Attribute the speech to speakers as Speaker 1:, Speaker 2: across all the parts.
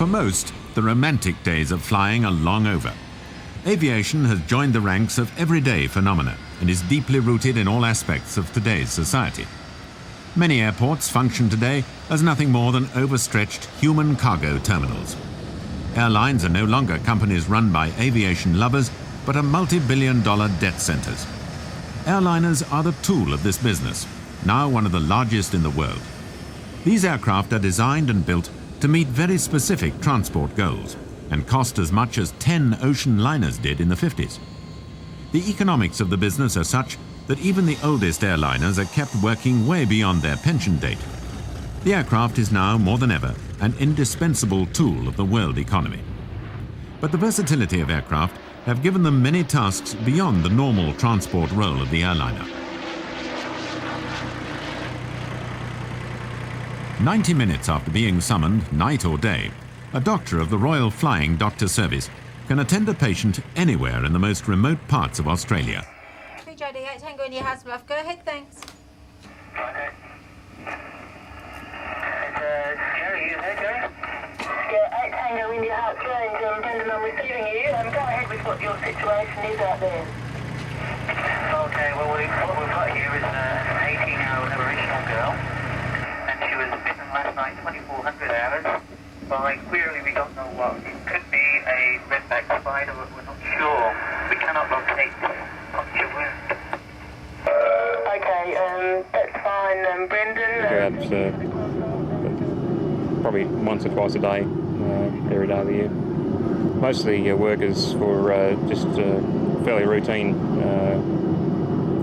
Speaker 1: For most, the romantic days of flying are long over. Aviation has joined the ranks of everyday phenomena and is deeply rooted in all aspects of today's society. Many airports function today as nothing more than overstretched human cargo terminals. Airlines are no longer companies run by aviation lovers, but are multi-billion-dollar debt centers. Airliners are the tool of this business, now one of the largest in the world. These aircraft are designed and built to meet very specific transport goals and cost as much as 10 ocean liners did in the 50s. The economics of the business are such that even the oldest airliners are kept working way beyond their pension date. The aircraft is now more than ever an indispensable tool of the world economy. But the versatility of aircraft have given them many tasks beyond the normal transport role of the airliner. 90 minutes after being summoned, night or day, a doctor of the Royal Flying Doctor Service can attend a patient anywhere in the most remote parts of Australia.
Speaker 2: JD8 Tango in your house, bluff. Go ahead, thanks.
Speaker 3: Okay. Jerry, you there, Jerry? Yeah, 8 Tango in your house range. Brendan, I'm receiving you. Go ahead with what your situation is out there. Okay, well, what we've got here is an 18-year-old Aboriginal girl, and she was bitten last night 2,400 hours by, clearly we don't know what. It could be a redback spider, but we're not sure. We cannot locate puncture wound. Okay, that's fine, Brendan.
Speaker 4: Go out probably once or twice a day, every day of the year. Mostly workers for just fairly routine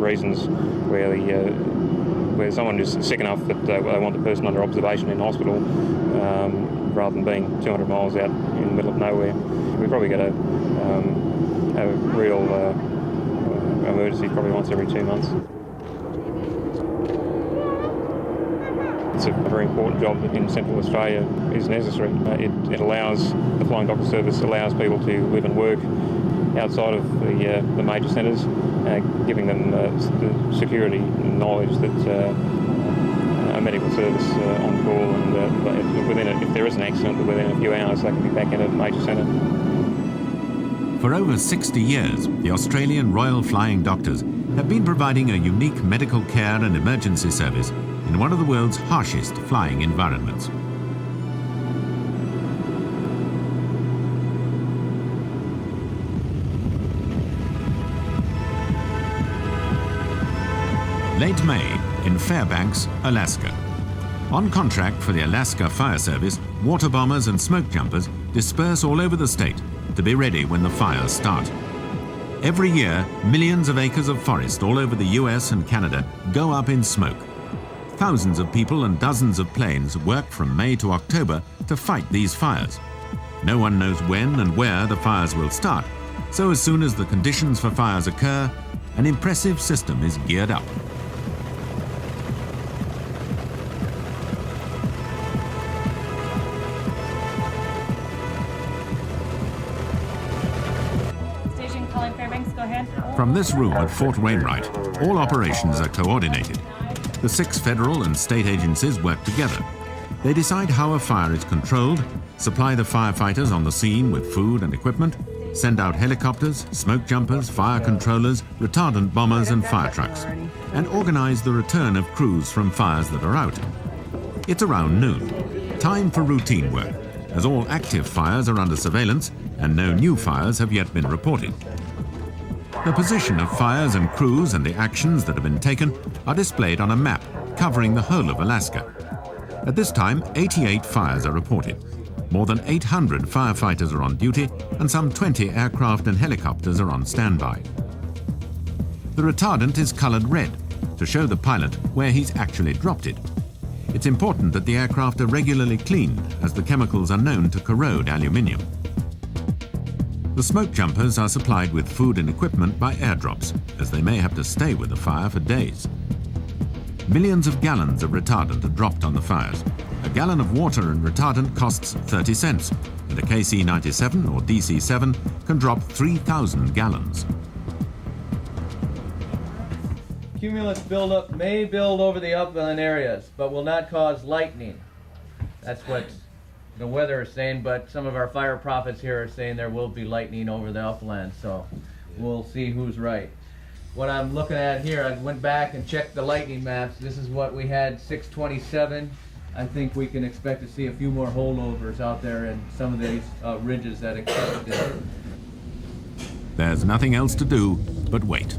Speaker 4: reasons, where someone is sick enough that they want the person under observation in hospital, rather than being 200 miles out in the middle of nowhere. We probably get a real emergency probably once every 2 months. It's a very important job that in Central Australia is necessary. It allows, the Flying Doctor Service allows people to live and work outside of the major centres, giving them the security and knowledge that a medical service on call, and if there is an accident, within a few hours they can be back in a major centre.
Speaker 1: For over 60 years, the Australian Royal Flying Doctors have been providing a unique medical care and emergency service in one of the world's harshest flying environments. Late May in Fairbanks, Alaska. On contract for the Alaska Fire Service, water bombers and smoke jumpers disperse all over the state to be ready when the fires start. Every year, millions of acres of forest all over the US and Canada go up in smoke. Thousands of people and dozens of planes work from May to October to fight these fires. No one knows when and where the fires will start, so as soon as the conditions for fires occur, an impressive system is geared up. From this room at Fort Wainwright, all operations are coordinated. The 6 federal and state agencies work together. They decide how a fire is controlled, supply the firefighters on the scene with food and equipment, send out helicopters, smoke jumpers, fire controllers, retardant bombers and fire trucks, and organize the return of crews from fires that are out. It's around noon, time for routine work, as all active fires are under surveillance and no new fires have yet been reported. The position of fires and crews and the actions that have been taken are displayed on a map covering the whole of Alaska. At this time, 88 fires are reported. More than 800 firefighters are on duty and some 20 aircraft and helicopters are on standby. The retardant is colored red to show the pilot where he's actually dropped it. It's important that the aircraft are regularly cleaned, as the chemicals are known to corrode aluminium. The smoke jumpers are supplied with food and equipment by airdrops, as they may have to stay with the fire for days. Millions of gallons of retardant are dropped on the fires. A gallon of water and retardant costs 30 cents, and a KC-97 or DC-7 can drop 3,000 gallons.
Speaker 5: Cumulus buildup may build over the upland areas, but will not cause lightning. That's what the weather is saying, but some of our fire prophets here are saying there will be lightning over the upland, so we'll see who's right. What I'm looking at here, I went back and checked the lightning maps. This is what we had 627. I think we can expect to see a few more holdovers out there in some of these ridges that accepted it.
Speaker 1: There's nothing else to do but wait.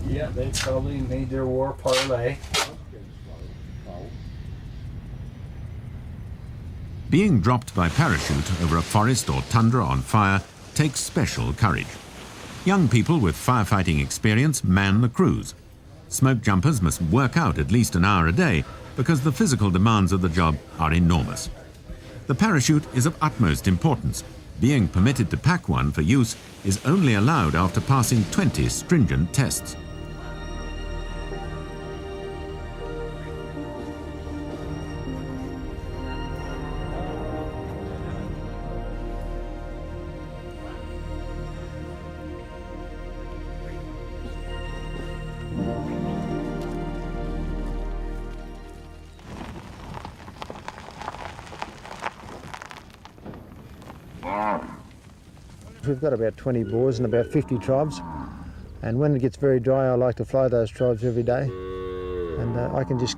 Speaker 6: Yeah, they probably made their war parlay.
Speaker 1: Being dropped by parachute over a forest or tundra on fire takes special courage. Young people with firefighting experience man the crews. Smoke jumpers must work out at least an hour a day because the physical demands of the job are enormous. The parachute is of utmost importance. Being permitted to pack one for use is only allowed after passing 20 stringent tests.
Speaker 7: We've got about 20 bores and about 50 tribes, and when it gets very dry I like to fly those tribes every day, and I can just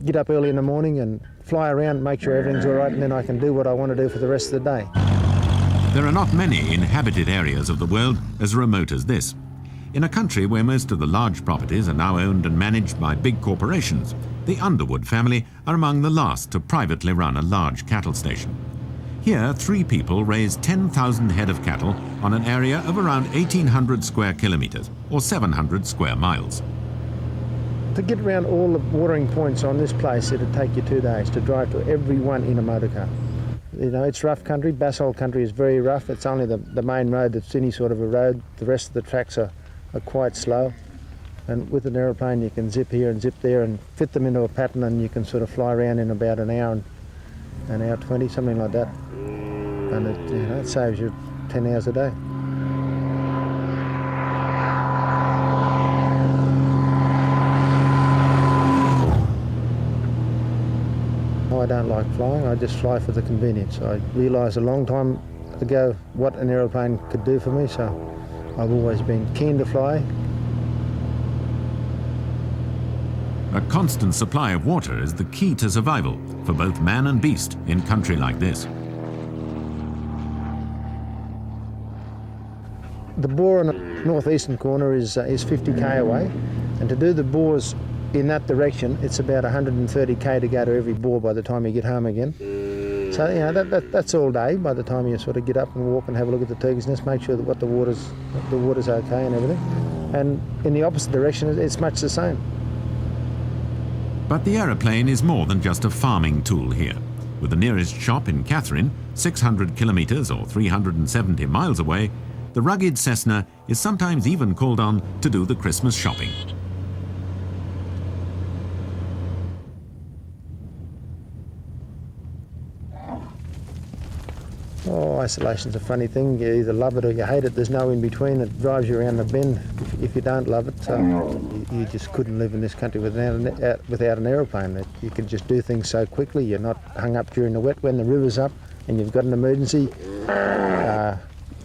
Speaker 7: get up early in the morning and fly around, make sure everything's all right, and then I can do what I want to do for the rest of the day.
Speaker 1: There are not many inhabited areas of the world as remote as this. In a country where most of the large properties are now owned and managed by big corporations, the Underwood family are among the last to privately run a large cattle station. Here, 3 people raise 10,000 head of cattle on an area of around 1,800 square kilometres, or 700 square miles.
Speaker 7: To get around all the watering points on this place, it'd take you 2 days to drive to every one in a motor car. You know, it's rough country. Basalt country is very rough. It's only the main road that's any sort of a road. The rest of the tracks are quite slow. And with an aeroplane, you can zip here and zip there and fit them into a pattern, and you can sort of fly around in about an hour, an hour 20, something like that. And it saves you 10 hours a day. I don't like flying, I just fly for the convenience. I realised a long time ago what an aeroplane could do for me, so I've always been keen to fly.
Speaker 1: A constant supply of water is the key to survival for both man and beast in country like this.
Speaker 7: The bore on the northeastern corner is 50k away, and to do the bores in that direction, it's about 130k to go to every bore by the time you get home again. So you know that's all day. By the time you sort of get up and walk and have a look at the turkey's nest, make sure that the water's okay and everything. And in the opposite direction, it's much the same.
Speaker 1: But the aeroplane is more than just a farming tool here. With the nearest shop in Catherine, 600 kilometres or 370 miles away, the rugged Cessna is sometimes even called on to do the Christmas shopping.
Speaker 7: Oh, isolation's a funny thing. You either love it or you hate it. There's no in between. It drives you around the bend if you don't love it. So you just couldn't live in this country without an aeroplane. You can just do things so quickly. You're not hung up during the wet when the river's up and you've got an emergency.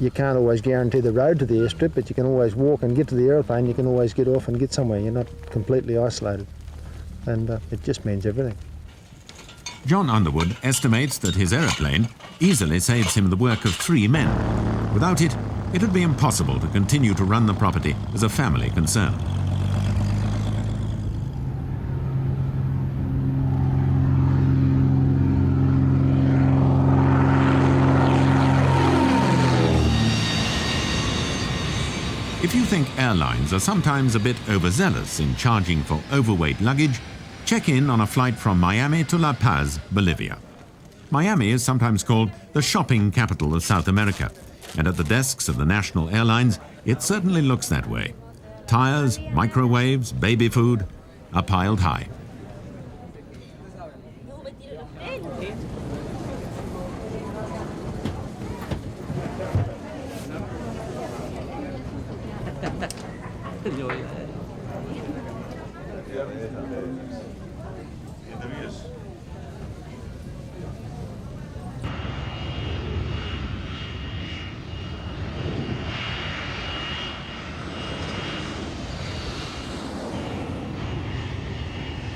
Speaker 7: You can't always guarantee the road to the airstrip, but you can always walk and get to the aeroplane. You can always get off and get somewhere. You're not completely isolated. And it just means everything.
Speaker 1: John Underwood estimates that his aeroplane easily saves him the work of 3 men. Without it, it would be impossible to continue to run the property as a family concern. If you think airlines are sometimes a bit overzealous in charging for overweight luggage, check in on a flight from Miami to La Paz, Bolivia. Miami is sometimes called the shopping capital of South America, and at the desks of the national airlines, it certainly looks that way. Tires, microwaves, baby food are piled high.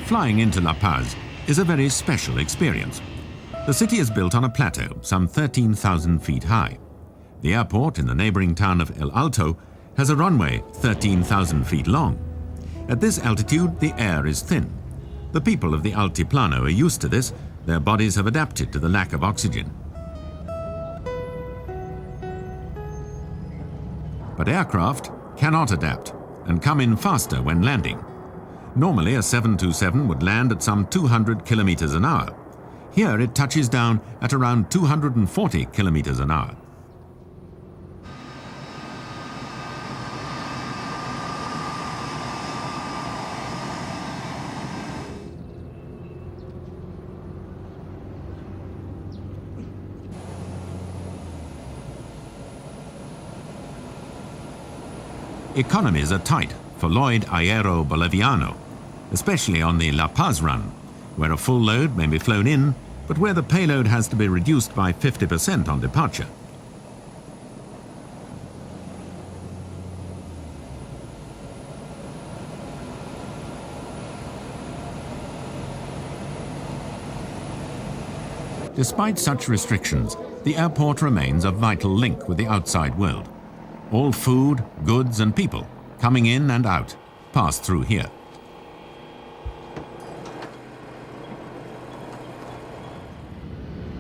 Speaker 1: Flying into La Paz is a very special experience. The city is built on a plateau some 13,000 feet high. The airport in the neighboring town of El Alto has a runway 13,000 feet long. At this altitude, the air is thin. The people of the Altiplano are used to this. Their bodies have adapted to the lack of oxygen. But aircraft cannot adapt and come in faster when landing. Normally, a 727 would land at some 200 kilometers an hour. Here, it touches down at around 240 kilometers an hour. Economies are tight for Lloyd Aero Boliviano, especially on the La Paz run, where a full load may be flown in, but where the payload has to be reduced by 50% on departure. Despite such restrictions, the airport remains a vital link with the outside world. All food, goods and people coming in and out pass through here.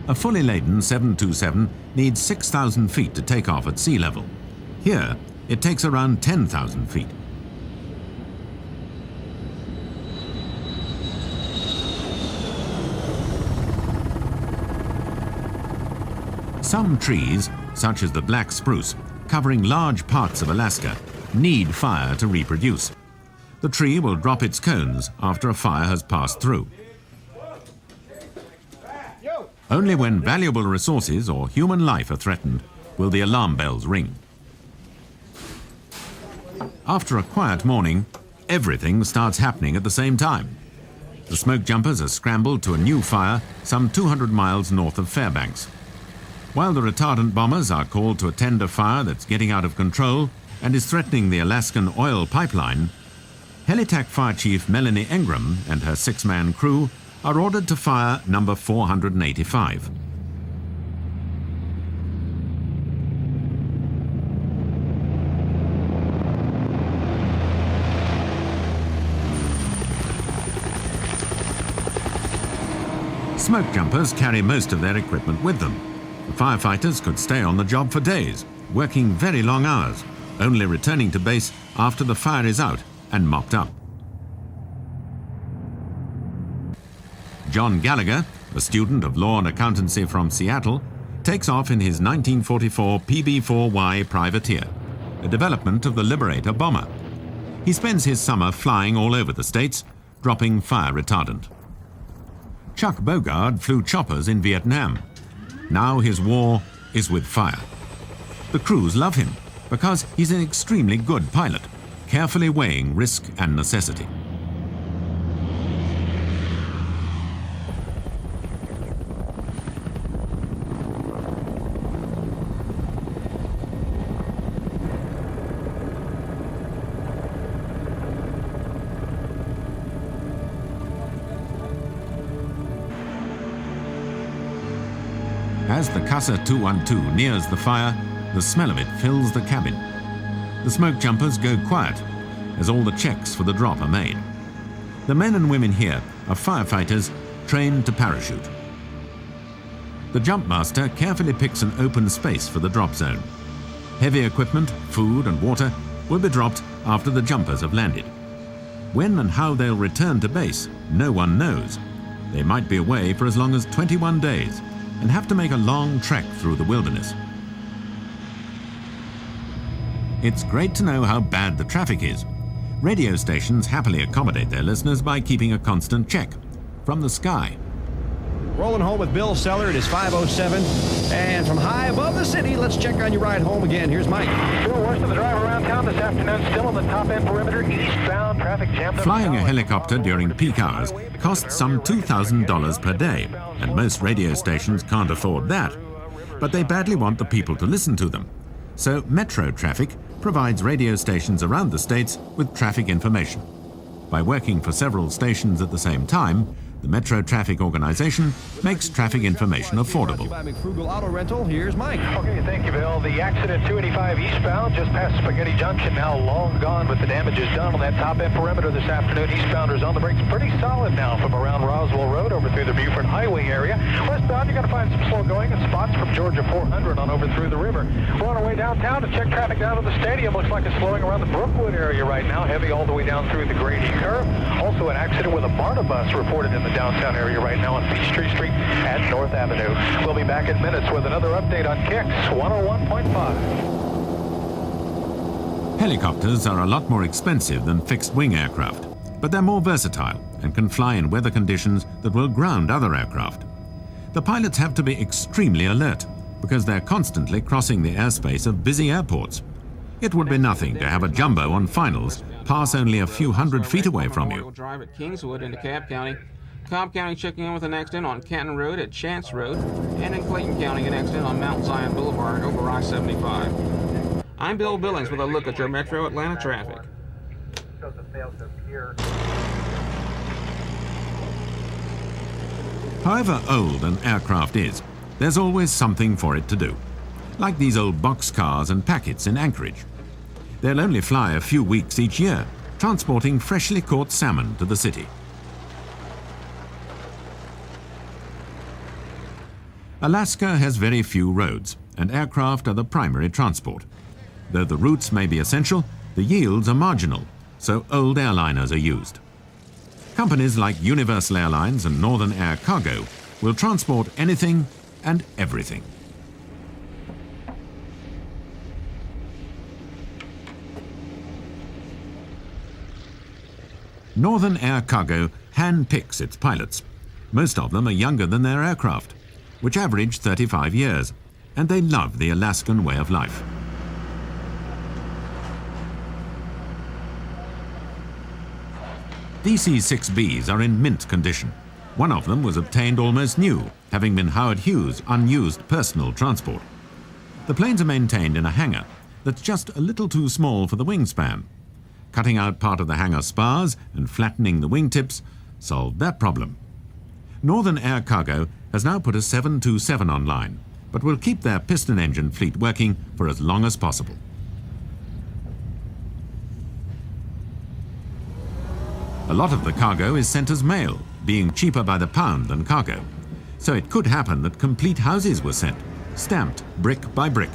Speaker 1: A fully laden 727 needs 6,000 feet to take off at sea level. Here, it takes around 10,000 feet. Some trees, such as the black spruce, covering large parts of Alaska, need fire to reproduce. The tree will drop its cones after a fire has passed through. Only when valuable resources or human life are threatened will the alarm bells ring. After a quiet morning, everything starts happening at the same time. The smoke jumpers are scrambled to a new fire some 200 miles north of Fairbanks. While the retardant bombers are called to attend a fire that's getting out of control and is threatening the Alaskan oil pipeline, Helitac Fire Chief Melanie Engram and her 6-man crew are ordered to fire number 485. Smoke jumpers carry most of their equipment with them. The firefighters could stay on the job for days, working very long hours, only returning to base after the fire is out and mopped up. John Gallagher, a student of law and accountancy from Seattle, takes off in his 1944 PB-4Y privateer, a development of the Liberator bomber. He spends his summer flying all over the States, dropping fire retardant. Chuck Bogard flew choppers in Vietnam. Now his war is with fire. The crews love him because he's an extremely good pilot, carefully weighing risk and necessity. As the Casa 212 nears the fire, the smell of it fills the cabin. The smoke jumpers go quiet as all the checks for the drop are made. The men and women here are firefighters trained to parachute. The jump master carefully picks an open space for the drop zone. Heavy equipment, food and water will be dropped after the jumpers have landed. When and how they'll return to base, no one knows. They might be away for as long as 21 days and have to make a long trek through the wilderness. It's great to know how bad the traffic is. Radio stations happily accommodate their listeners by keeping a constant check from the sky.
Speaker 8: Rolling home with Bill Seller. It is 5:07. And from high above the city, let's check on your ride home again. Here's Mike.
Speaker 9: Still worse than the drive around town this afternoon. Still on the top end perimeter. Eastbound traffic jammed up.
Speaker 1: Flying a helicopter during peak hours costs some $2,000 per day, and most radio stations can't afford that. But they badly want the people to listen to them. So Metro Traffic provides radio stations around the states with traffic information. By working for several stations at the same time, the Metro Traffic Organization makes traffic information affordable.
Speaker 8: By McFrugal Auto Rental, here's Mike.
Speaker 9: Okay, thank you, Bill. The accident 285 eastbound just past Spaghetti Junction, now long gone, but the damage is done on that top end perimeter this afternoon. Eastbounders on the brakes pretty solid now from around Roswell Road over through the Beaufort Highway area. Westbound, you're going to find some slow going in spots from Georgia 400 on over through the river. We're on our way downtown to check traffic down to the stadium. Looks like it's slowing around the Brookwood area right now, heavy all the way down through the Grady Curve. Also an accident with a MARTA bus reported in the downtown area right now on Peachtree Street at North Avenue. We'll be back in minutes with another update on Kicks 101.5.
Speaker 1: Helicopters are a lot more expensive than fixed-wing aircraft, but they're more versatile and can fly in weather conditions that will ground other aircraft. The pilots have to be extremely alert because they're constantly crossing the airspace of busy airports. It would be nothing to have a jumbo on finals pass only a few hundred feet away from you.
Speaker 10: Drive at Kingswood into Cobb County. Cobb County checking in with an accident on Canton Road at Chance Road, and in Clayton County an accident on Mount Zion Boulevard over I-75. I'm Bill Billings with a look at your Metro Atlanta traffic.
Speaker 1: However old an aircraft is, there's always something for it to do. Like these old boxcars and packets in Anchorage. They'll only fly a few weeks each year, transporting freshly caught salmon to the city. Alaska has very few roads, and aircraft are the primary transport. Though the routes may be essential, the yields are marginal, so old airliners are used. Companies like Universal Airlines and Northern Air Cargo will transport anything and everything. Northern Air Cargo hand-picks its pilots. Most of them are younger than their aircraft, which average 35 years, and they love the Alaskan way of life. DC-6Bs are in mint condition. One of them was obtained almost new, having been Howard Hughes' unused personal transport. The planes are maintained in a hangar that's just a little too small for the wingspan. Cutting out part of the hangar spars and flattening the wingtips solved that problem. Northern Air Cargo has now put a 727 online, but will keep their piston engine fleet working for as long as possible. A lot of the cargo is sent as mail, being cheaper by the pound than cargo. So it could happen that complete houses were sent, stamped brick by brick.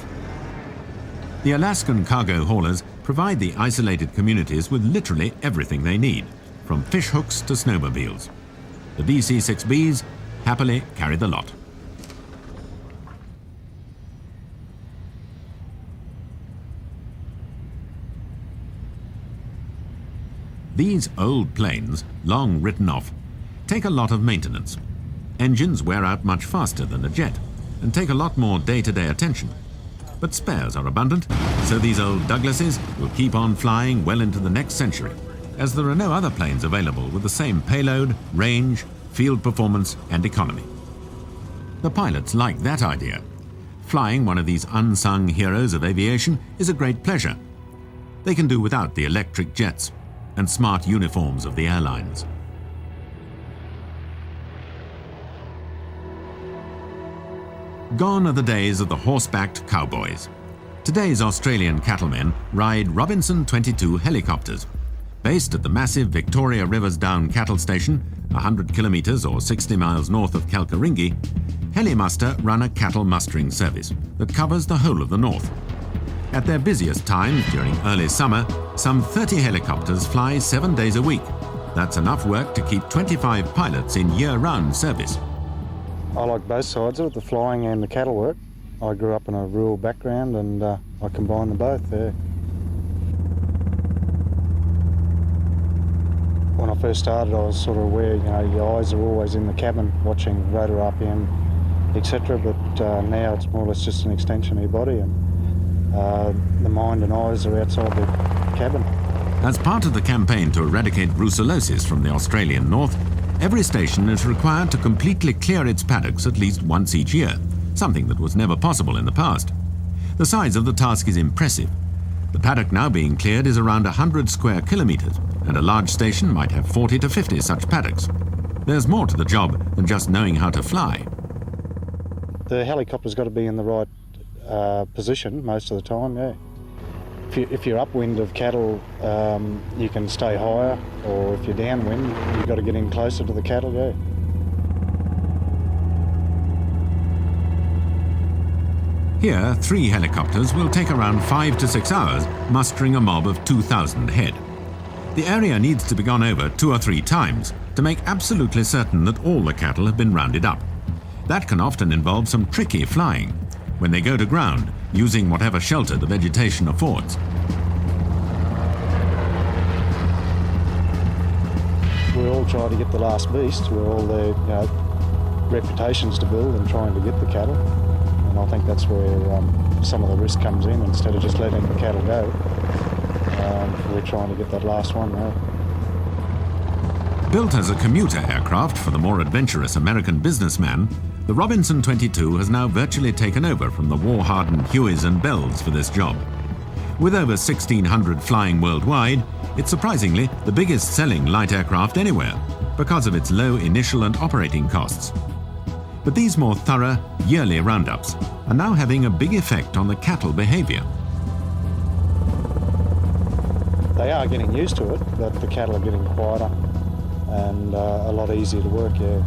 Speaker 1: The Alaskan cargo haulers provide the isolated communities with literally everything they need, from fish hooks to snowmobiles. The DC-6Bs happily carry the lot. These old planes, long written off, take a lot of maintenance. Engines wear out much faster than a jet and take a lot more day-to-day attention. But spares are abundant, so these old Douglases will keep on flying well into the next century, as there are no other planes available with the same payload, range, field performance and economy. The pilots like that idea. Flying one of these unsung heroes of aviation is a great pleasure. They can do without the electric jets and smart uniforms of the airlines. Gone are the days of the horse-backed cowboys. Today's Australian cattlemen ride Robinson 22 helicopters. Based at the massive Victoria Rivers Down cattle station, 100 kilometres or 60 miles north of Kalkaringi, Helimuster run a cattle mustering service that covers the whole of the north. At their busiest times during early summer, some 30 helicopters fly 7 days a week. That's enough work to keep 25 pilots in year-round service.
Speaker 11: I like both sides of it, the flying and the cattle work. I grew up in a rural background and I combine them both there. When I first started, I was sort of aware, your eyes are always in the cabin watching rotor RPM, etc. But now it's more or less just an extension of your body, and the mind and eyes are outside the cabin.
Speaker 1: As part of the campaign to eradicate brucellosis from the Australian north, every station is required to completely clear its paddocks at least once each year, something that was never possible in the past. The size of the task is impressive. The paddock now being cleared is around 100 square kilometres, and a large station might have 40 to 50 such paddocks. There's more to the job than just knowing how to fly.
Speaker 11: The helicopter's got to be in the right position most of the time, yeah. If you're upwind of cattle, you can stay higher, or if you're downwind, you've got to get in closer to the cattle, yeah.
Speaker 1: Here, 3 helicopters will take around 5 to 6 hours mustering a mob of 2,000 head. The area needs to be gone over 2 or 3 times to make absolutely certain that all the cattle have been rounded up. That can often involve some tricky flying when they go to ground, using whatever shelter the vegetation affords.
Speaker 11: We all try to get the last beast. We're all there, reputations to build and trying to get the cattle. And I think that's where some of the risk comes in. Instead of just letting the cattle go, we're trying to get that last one now.
Speaker 1: Built as a commuter aircraft for the more adventurous American businessman, the Robinson 22 has now virtually taken over from the war-hardened Hueys and Bells for this job. With over 1,600 flying worldwide, it's surprisingly the biggest selling light aircraft anywhere because of its low initial and operating costs. But these more thorough, yearly roundups are now having a big effect on the cattle behavior.
Speaker 11: They are getting used to it, but the cattle are getting quieter and a lot easier to work, yeah.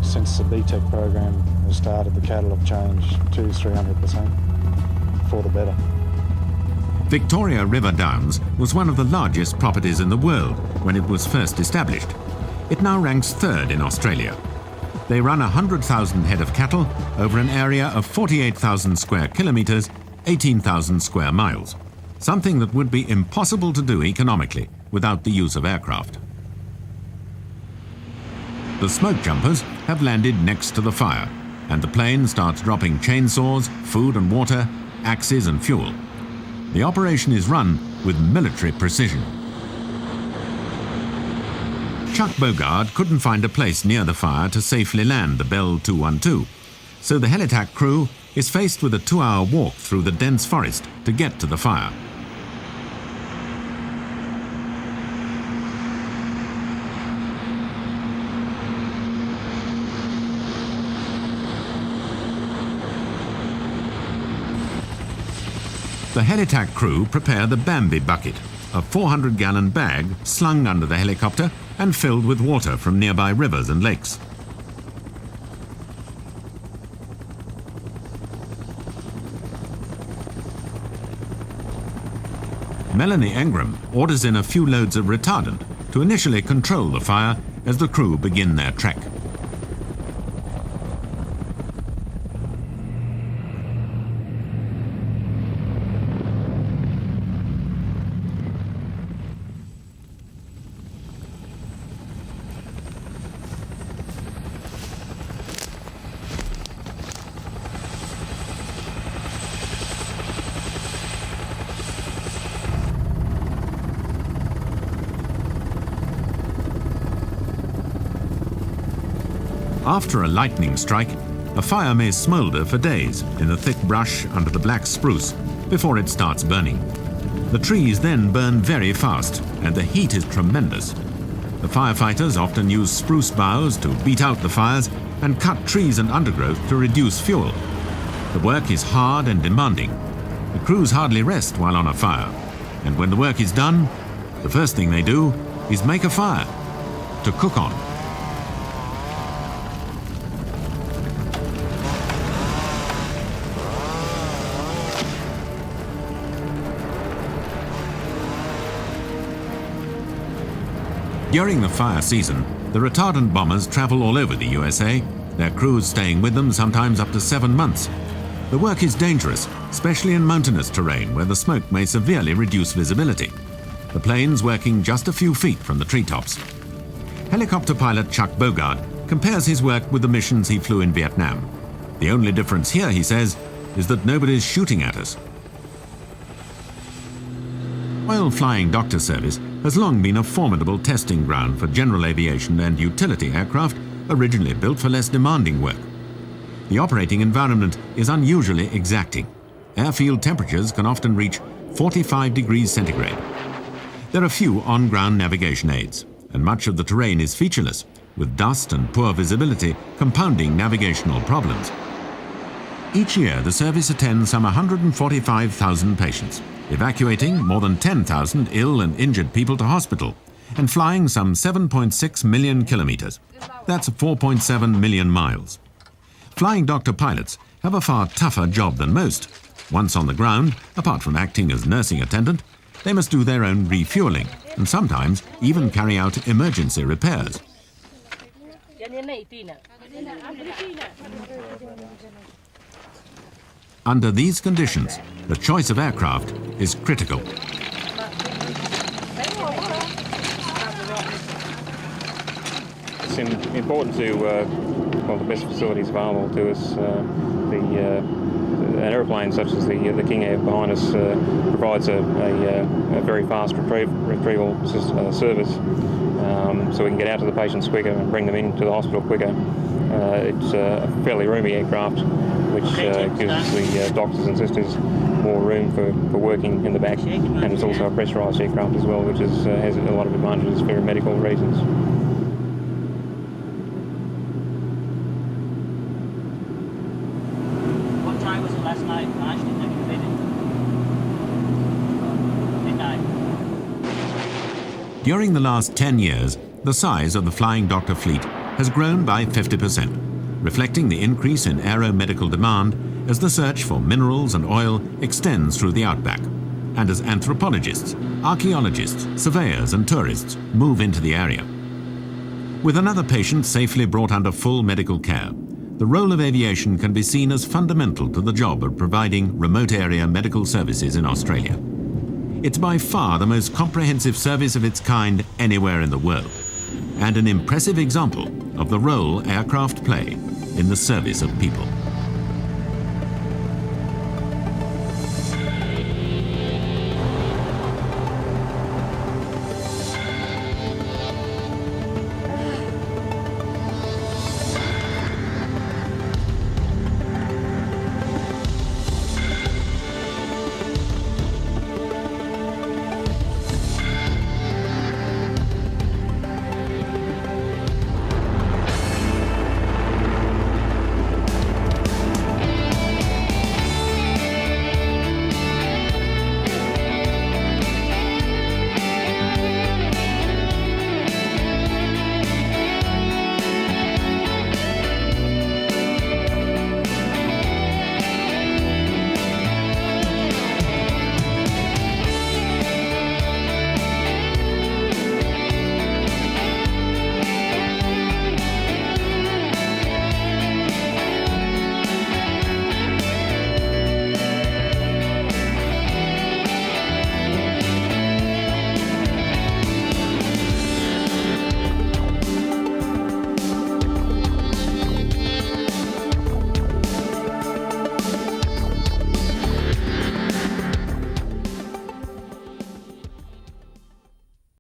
Speaker 11: Since the BTEC program has started, the cattle have changed 200-300% for the better.
Speaker 1: Victoria River Downs was one of the largest properties in the world when it was first established. It now ranks 3rd in Australia. They run 100,000 head of cattle over an area of 48,000 square kilometres, 18,000 square miles. Something that would be impossible to do economically without the use of aircraft. The smoke jumpers have landed next to the fire, and the plane starts dropping chainsaws, food and water, axes and fuel. The operation is run with military precision. Chuck Bogard couldn't find a place near the fire to safely land the Bell 212, so the Helitack crew is faced with a 2-hour walk through the dense forest to get to the fire. The Helitack crew prepare the Bambi bucket, a 400-gallon bag slung under the helicopter and filled with water from nearby rivers and lakes. Melanie Engram orders in a few loads of retardant to initially control the fire as the crew begin their trek. After a lightning strike, a fire may smoulder for days in the thick brush under the black spruce before it starts burning. The trees then burn very fast, and the heat is tremendous. The firefighters often use spruce boughs to beat out the fires and cut trees and undergrowth to reduce fuel. The work is hard and demanding. The crews hardly rest while on a fire, and when the work is done, the first thing they do is make a fire to cook on. During the fire season, the retardant bombers travel all over the USA, their crews staying with them sometimes up to 7 months. The work is dangerous, especially in mountainous terrain where the smoke may severely reduce visibility. The plane's working just a few feet from the treetops. Helicopter pilot Chuck Bogard compares his work with the missions he flew in Vietnam. The only difference here, he says, is that nobody's shooting at us. Royal Flying Doctor Service has long been a formidable testing ground for general aviation and utility aircraft originally built for less demanding work. The operating environment is unusually exacting. Airfield temperatures can often reach 45 degrees centigrade. There are few on-ground navigation aids, and much of the terrain is featureless, with dust and poor visibility compounding navigational problems. Each year, the service attends some 145,000 patients, evacuating more than 10,000 ill and injured people to hospital, and flying some 7.6 million kilometres. That's 4.7 million miles. Flying doctor pilots have a far tougher job than most. Once on the ground, apart from acting as nursing attendant, they must do their own refueling and sometimes even carry out emergency repairs. Under these conditions, the choice of aircraft is critical.
Speaker 4: It's important to, the best facilities available to us. An aeroplane such as the King Air behind us provides a very fast retrieval service, so we can get out to the patients quicker and bring them into the hospital quicker. It's a fairly roomy aircraft, which gives the doctors and sisters more room for working in the back, and it's also a pressurised aircraft as well, which has a lot of advantages for medical reasons.
Speaker 1: During the last 10 years, the size of the Flying Doctor fleet has grown by 50%, reflecting the increase in aeromedical demand as the search for minerals and oil extends through the outback, and as anthropologists, archaeologists, surveyors and tourists move into the area. With another patient safely brought under full medical care, the role of aviation can be seen as fundamental to the job of providing remote area medical services in Australia. It's by far the most comprehensive service of its kind anywhere in the world, and an impressive example of the role aircraft play in the service of people.